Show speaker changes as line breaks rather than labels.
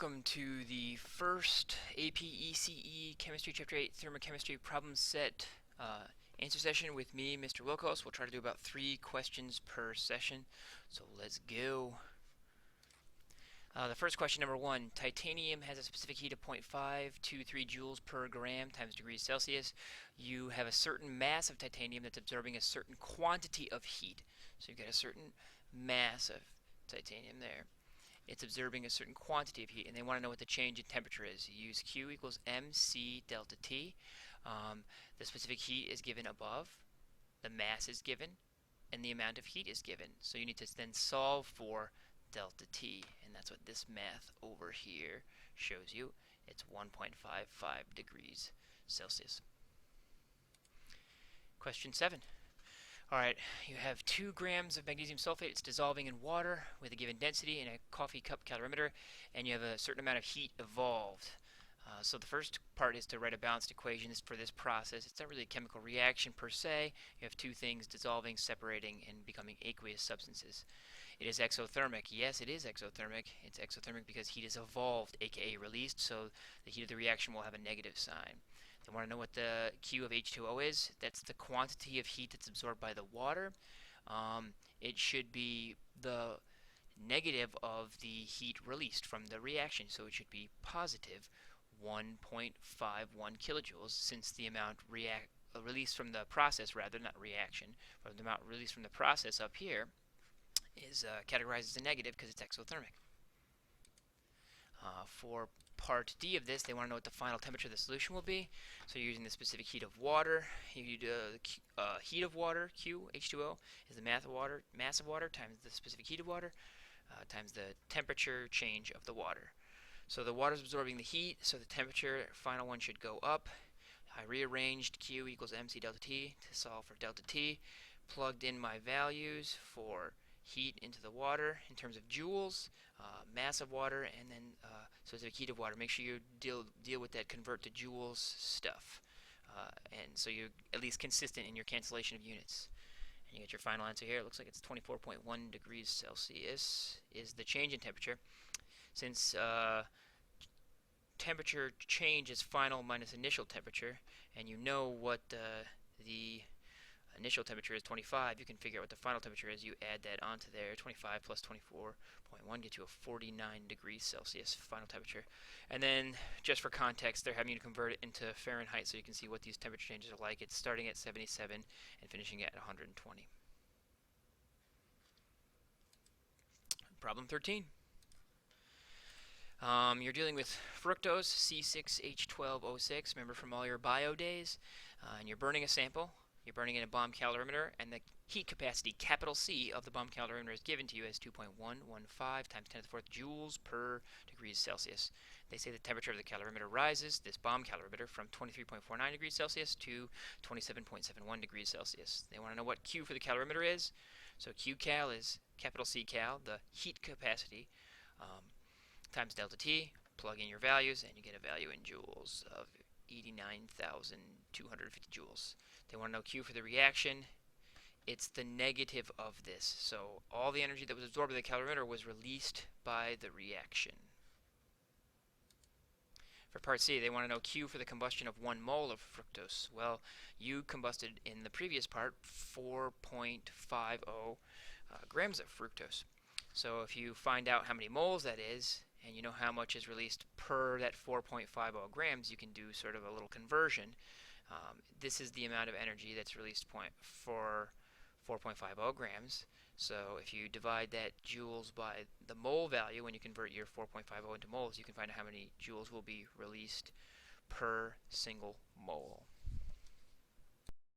Welcome to the first AP ECE Chemistry Chapter 8 Thermochemistry Problem Set answer session with me, Mr. Wilkosz. We'll try to do about 3 questions per session, so let's go. The first question, number 1. Titanium has a specific heat of 0.523 joules per gram times degrees Celsius. You have a certain mass of titanium that's absorbing a certain quantity of heat. So you've got a certain mass of titanium there. It's absorbing a certain quantity of heat, and they want to know what the change in temperature is. You use Q equals mc delta T. The specific heat is given above, the mass is given, and the amount of heat is given. So you need to then solve for delta T, and that's what this math over here shows you. It's 1.55 degrees Celsius. Question 7. Alright, you have 2 grams of magnesium sulfate. It's dissolving in water with a given density in a coffee cup calorimeter, and you have a certain amount of heat evolved. So the first part is to write a balanced equation for this process. It's not really a chemical reaction per se. You have 2 things dissolving, separating, and becoming aqueous substances. It is exothermic. Yes, it is exothermic. It's exothermic because heat is evolved, aka released, so the heat of the reaction will have a negative sign. They want to know what the Q of H2O is. That's the quantity of heat that's absorbed by the water. It should be the negative of the heat released from the reaction, so it should be positive 1.51 kilojoules, since the amount released from the process, rather not reaction, but the amount released from the process up here is categorized as a negative because it's exothermic. For part D of this, they want to know what the final temperature of the solution will be. So you're using the specific heat of water. You do the heat of water, Q, H2O, is the mass of water times the specific heat of water times the temperature change of the water. So the water is absorbing the heat, so the temperature, final one, should go up. I rearranged Q equals mc delta T to solve for delta T. Plugged in my values for heat into the water in terms of joules, mass of water, and then specific heat of water. Make sure you deal with that convert to joules stuff, and so you're at least consistent in your cancellation of units. And you get your final answer here. It looks like it's 24.1 degrees Celsius is the change in temperature. Since temperature change is final minus initial temperature, and you know what the initial temperature is 25, you can figure out what the final temperature is. You add that onto there. 25 plus 24.1 gets you a 49 degrees Celsius final temperature. And then, just for context, they're having you to convert it into Fahrenheit so you can see what these temperature changes are like. It's starting at 77 and finishing at 120. Problem 13. You're dealing with fructose, C6H12O6, remember from all your bio days, and you're burning a sample. You're burning in a bomb calorimeter, and the heat capacity, capital C, of the bomb calorimeter is given to you as 2.115 times 10 to the 4th joules per degrees Celsius. They say the temperature of the calorimeter rises, this bomb calorimeter, from 23.49 degrees Celsius to 27.71 degrees Celsius. They want to know what Q for the calorimeter is. So QCal is capital C cal, the heat capacity, times delta T. Plug in your values, and you get a value in joules of 89,250 joules. They want to know Q for the reaction. It's the negative of this. So all the energy that was absorbed by the calorimeter was released by the reaction. For part C, they want to know Q for the combustion of 1 mole of fructose. Well, you combusted in the previous part 4.50 grams of fructose. So if you find out how many moles that is, and you know how much is released per that 4.50 grams, you can do sort of a little conversion. This is the amount of energy that's released for 4.50 grams. So if you divide that joules by the mole value, when you convert your 4.50 into moles, you can find out how many joules will be released per single mole.